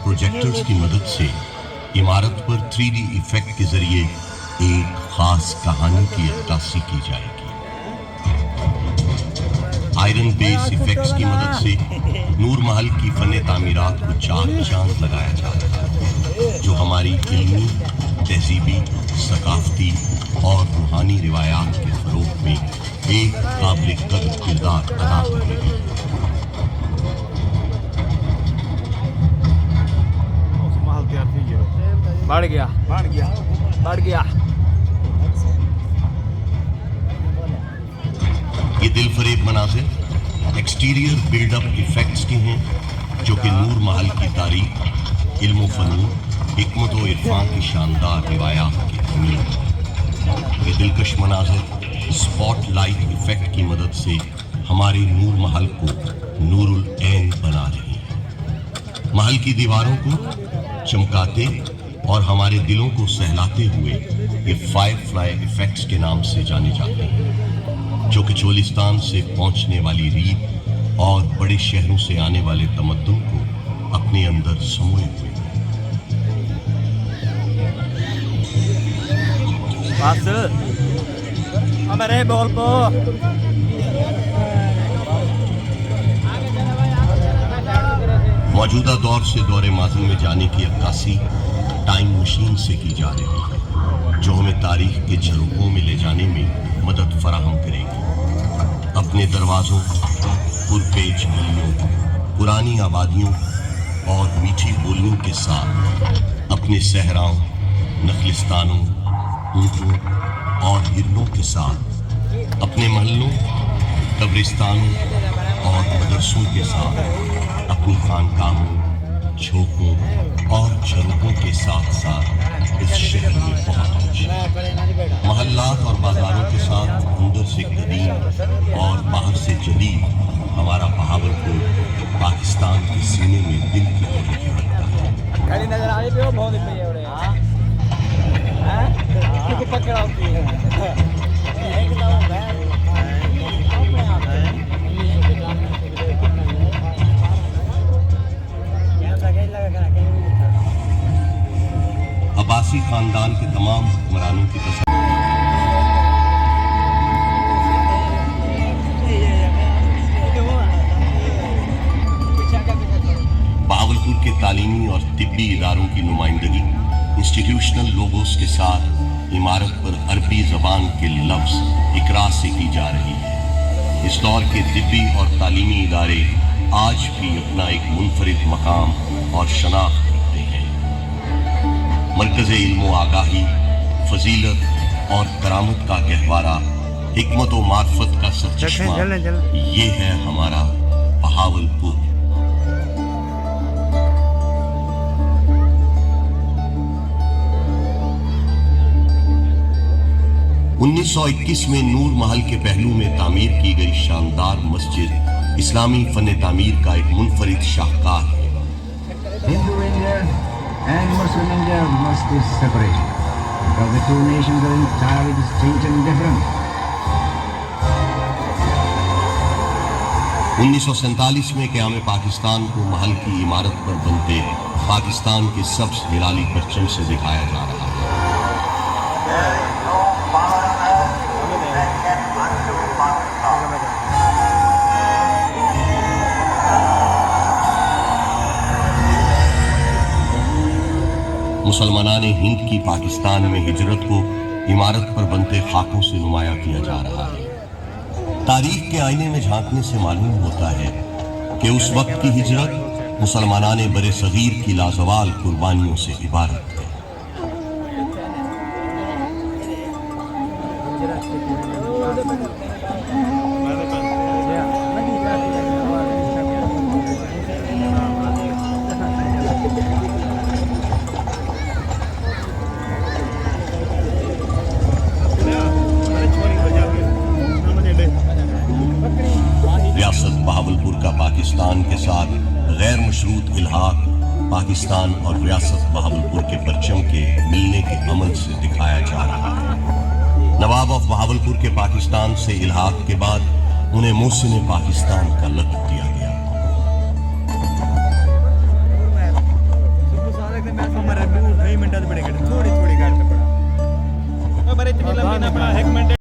Projectors की मदद से इमारत पर 3D इफेक्ट के जरिए एक खास कहानी की अक्कासी की जाएगी। आयरन बेस इफेक्ट्स की मदद से नूर महल की फन तामीरात को चार चांद लगाया जा रहा है, जो हमारी इल्मी, तहजीबी, सकाफती और रूहानी रिवायात के फरोग में एक काबिल कदर किरदार अदा कर रही है। बढ़ गया। ये दिलफरेब मनाज़िर एक्सटीरियर बिल्डअप इफेक्ट्स के हैं, जो कि नूर महल की तारीख, इल्म फ़नून, हिकमत व इरफान की शानदार रिवायात की तमीर है। ये दिलकश मनाज़िर स्पॉट लाइट इफेक्ट की मदद से हमारे नूर महल को नूरुल ऐन बना रही है। महल की दीवारों को चमकाते और हमारे दिलों को सहलाते हुए ये फायरफ्लाई इफेक्ट्स के नाम से जाने जाते हैं, जो कि चोलिस्तान से पहुंचने वाली रीत और बड़े शहरों से आने वाले तमद्दुन को अपने अंदर समोए हुए हैं। मौजूदा दौर से दौरे माज़ी में जाने की अक्कासी टाइम मशीन से की जा रही है, जो हमें तारीख के झरोखों में ले जाने में मदद फराहम करेगी। अपने दरवाज़ों, पुरपेच गलियों, पुरानी आबादियों और मीठी बोलियों के साथ अपने सहराओं, नखलिस्तानों, ऊँटों और हिरनों के साथ अपने महलों, कब्रिस्तानों और मदरसों के साथ अपनी खानकाहों, झोंकों और झरोखों के साथ साथ इस शहर में बहुत कुछ है। महल्लात और बाजारों के साथ अंदर से कदीम और बाहर से जदीद हमारा बहावलपुर पाकिस्तान के सीने में दिल की तरह धड़कता है। अब्बासी खानदान के तमाम हुक्मरानों की पसंद बहावलपुर के तालीमी और तिब्बी इदारों की नुमाइंदगी इंस्टीट्यूशनल लोगोस के साथ इमारत पर अरबी ज़बान के लफ्ज़ इकरा से की जा रही है। इस दौर के तिब्बी और तालीमी इदारे आज भी अपना एक मुनफरिद मकाम और शनाख्त रखते हैं। मरकज़ इल्म आगाही, फजीलत और करामत का गहवारा, हिकमत व मार्फत का सरचश्मा, ये है हमारा बहावलपुर। 1921 में नूर महल के पहलू में तामीर की गई शानदार मस्जिद इस्लामी फन तामीर का एक मुनफरिद शाहकार है। Hindu India and Muslim India must be separated because the two nations are entirely distinct and different. 1947 में क़याम पाकिस्तान को महल की इमारत पर बनते पाकिस्तान के सब्ज़ हिलाली परचम से दिखाया जा रहा है। मुसलमानान हिंद की पाकिस्तान में हिजरत को इमारत पर बनते खाकों से नुमाया किया जा रहा है। तारीख के आईने में झांकने से मालूम होता है कि उस वक्त की हिजरत मुसलमानान बरे सगीर की लाजवाल कुर्बानियों से इबारत है। बहावलपुर का पाकिस्तान के साथ गैर मशरूत इल्हाक पाकिस्तान और रियासत बहावलपुर के परचम के मिलने के अमल से दिखाया जा रहा है। नवाब ऑफ बहावलपुर के पाकिस्तान से इल्हाक के बाद उन्हें मोहसिन पाकिस्तान का लक़ब दिया गया। ਨੇ ਆਪਣਾ 1 ਮਿੰਟ